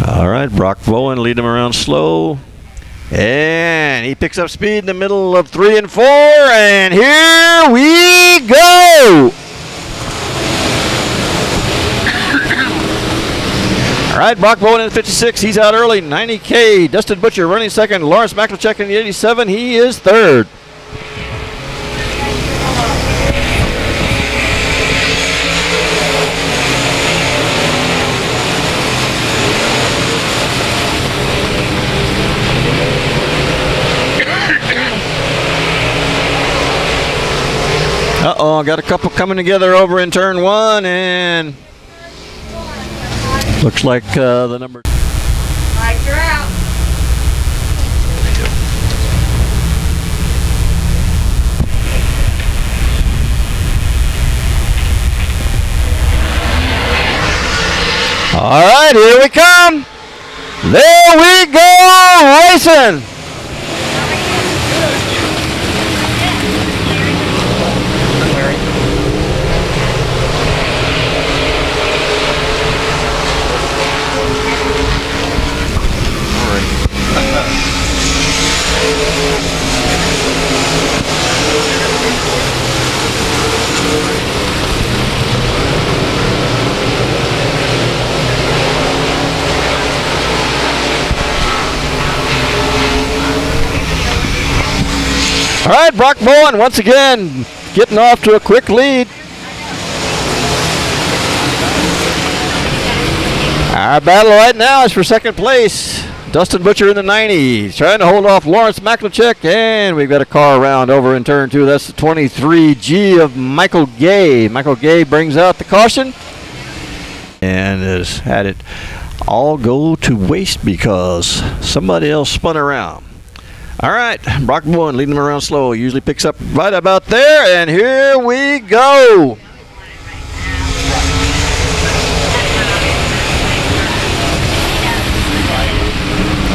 All right, Brock Bowen lead him around slow. And he picks up speed in the middle of 3 and 4. And here we go. All right, Brock Bowen in the 56. He's out early. 90K. Dustin Butcher running second. Lawrence Meklachek in the 87. He is third. Uh-oh, got a couple coming together over in turn 1, and looks like the number. All right, you're out. All right, here we come. There we go, racing. All right, Brock Bowen once again getting off to a quick lead. Our battle right now is for second place. Dustin Butcher in the 90s, trying to hold off Lawrence Meklachek, and we've got a car around over in turn 2. That's the 23G of Michael Gay. Michael Gay brings out the caution and has had it all go to waste because somebody else spun around. All right, Brock Bowen leading him around slow. He usually picks up right about there, and here we go.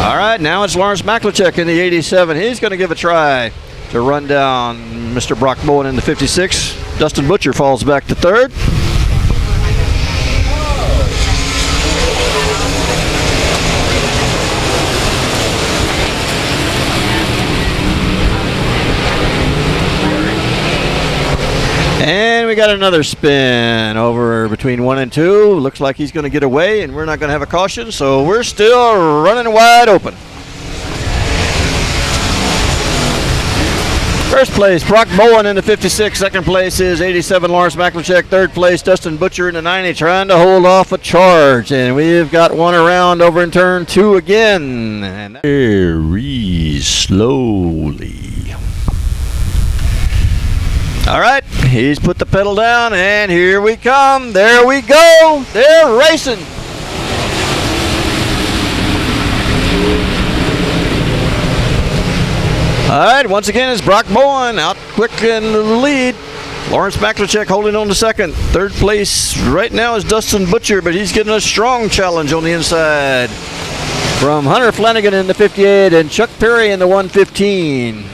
All right, now it's Lawrence Meklachek in the 87. He's going to give a try to run down Mr. Brock Bowen in the 56. Dustin Butcher falls back to third. And we got another spin over between 1 and 2. Looks like he's going to get away, and we're not going to have a caution, so we're still running wide open. First place, Brock Bowen in the 56. Second place is 87, Lawrence McLachek. Third place, Dustin Butcher in the 90, trying to hold off a charge. And we've got one around over in turn 2 again. And very slowly. All right, he's put the pedal down, and here we come. There we go. They're racing. All right, once again, it's Brock Bowen out quick in the lead. Lawrence McLachek holding on to second. Third place right now is Dustin Butcher, but he's getting a strong challenge on the inside from Hunter Flanagan in the 58 and Chuck Perry in the 115.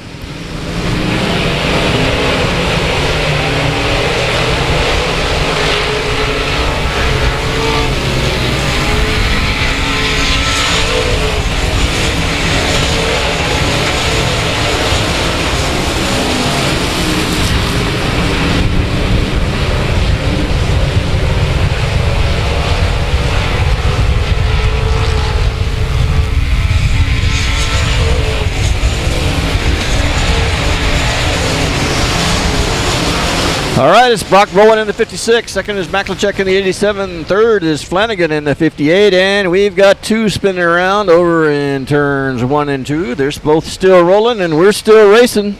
All right, it's Brock Bowen in the 56. Second is McLachek in the 87. Third is Flanagan in the 58. And we've got two spinning around over in turns 1 and 2. They're both still rolling, and we're still racing.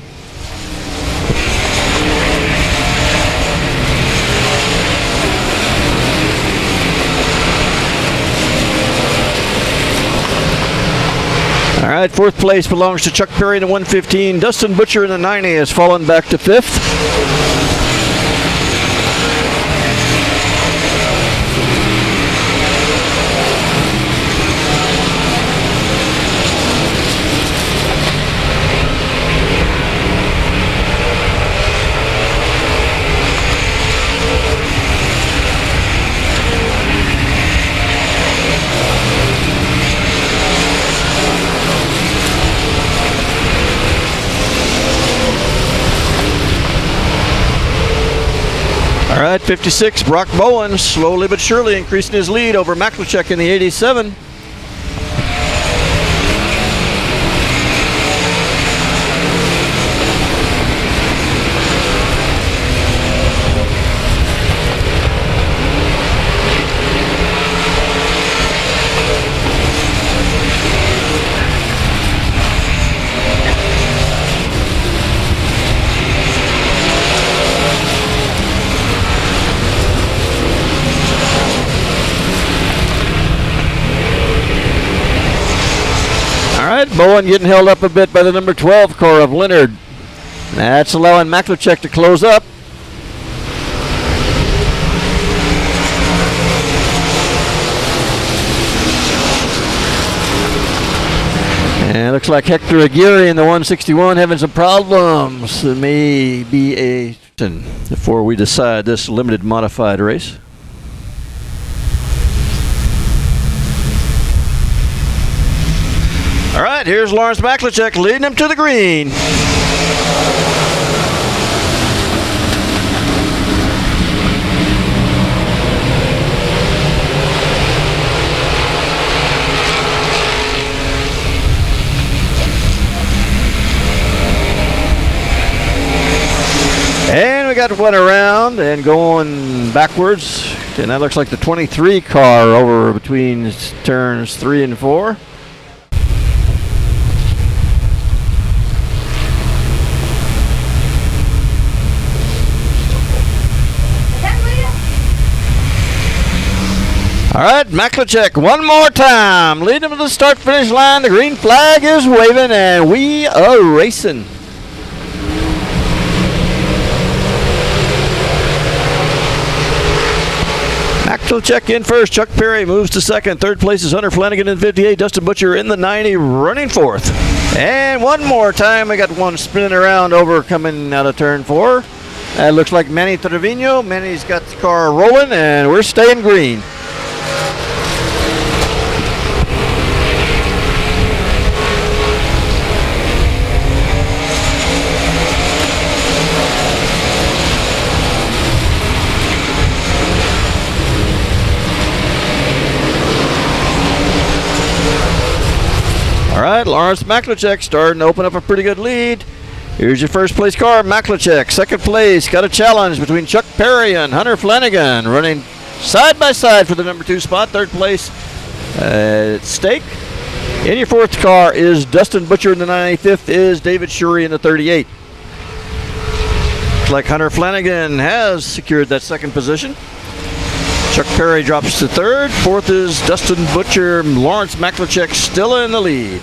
All right, fourth place belongs to Chuck Perry in the 115. Dustin Butcher in the 90 has fallen back to fifth. All right, 56, Brock Bowen, slowly but surely increasing his lead over McLachek in the 87. Bowen getting held up a bit by the number 12 car of Leonard. That's allowing McLachek to close up. And it looks like Hector Aguirre in the 161 having some problems. It may be a before we decide this limited modified race. All right, here's Lawrence McLachek leading him to the green. And we got one around and going backwards. And that looks like the 23 car over between turns 3 and 4. All right, McLachek one more time. Lead him to the start-finish line. The green flag is waving, and we are racing. McLachek in first. Chuck Perry moves to second. Third place is Hunter Flanagan in 58. Dustin Butcher in the 90, running fourth. And one more time. We got one spinning around over coming out of turn 4. That looks like Manny Trevino. Manny's got the car rolling, and we're staying green. All right, Lawrence Maklachek starting to open up a pretty good lead. Here's your first place car, Maklachek. Second place, got a challenge between Chuck Perry and Hunter Flanagan, running side by side for the number 2 spot. Third place at stake. In your fourth car is Dustin Butcher in the 95th, is David Shurey in the 38. Looks like Hunter Flanagan has secured that second position. Chuck Perry drops to third. Fourth is Dustin Butcher. Lawrence Maklachek still in the lead.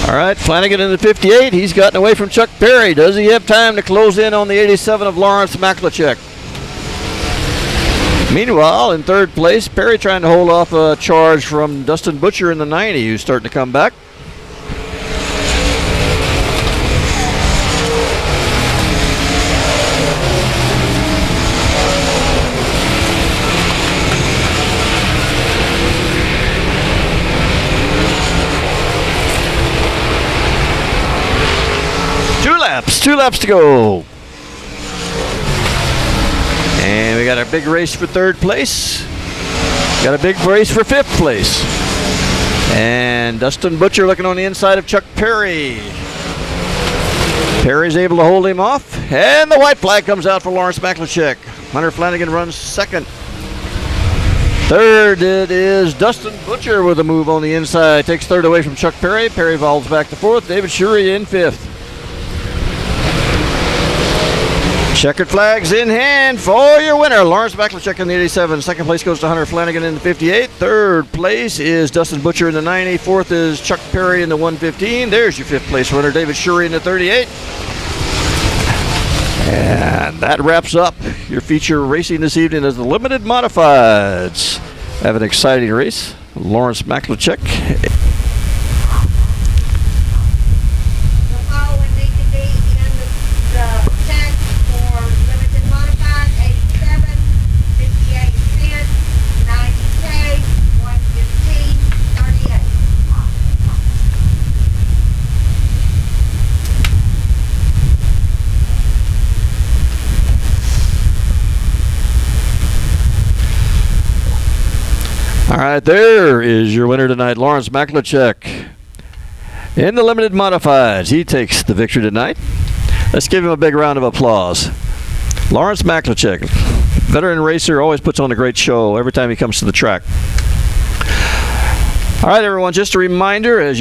All right, Flanagan in the 58. He's gotten away from Chuck Perry. Does he have time to close in on the 87 of Lawrence Maklachek? Meanwhile, in third place, Perry trying to hold off a charge from Dustin Butcher in the 90, who's starting to come back. Two laps to go. And we got a big race for third place. Got a big race for fifth place. And Dustin Butcher looking on the inside of Chuck Perry. Perry's able to hold him off. And the white flag comes out for Lawrence Maklachek. Hunter Flanagan runs second. Third, it is Dustin Butcher with a move on the inside. Takes third away from Chuck Perry. Perry falls back to fourth. David Shurey in fifth. Checkered flags in hand for your winner, Lawrence Maklachek in the 87. Second place goes to Hunter Flanagan in the 58. Third place is Dustin Butcher in the 90. Fourth is Chuck Perry in the 115. There's your fifth place winner, David Shurey in the 38. And that wraps up your feature racing this evening as the Limited Modifieds. Have an exciting race. Lawrence Maklachek. All right, there is your winner tonight, Lawrence Maklachek. In the Limited Modifieds, he takes the victory tonight. Let's give him a big round of applause. Lawrence Maklachek, veteran racer, always puts on a great show every time he comes to the track. All right, everyone, just a reminder, as you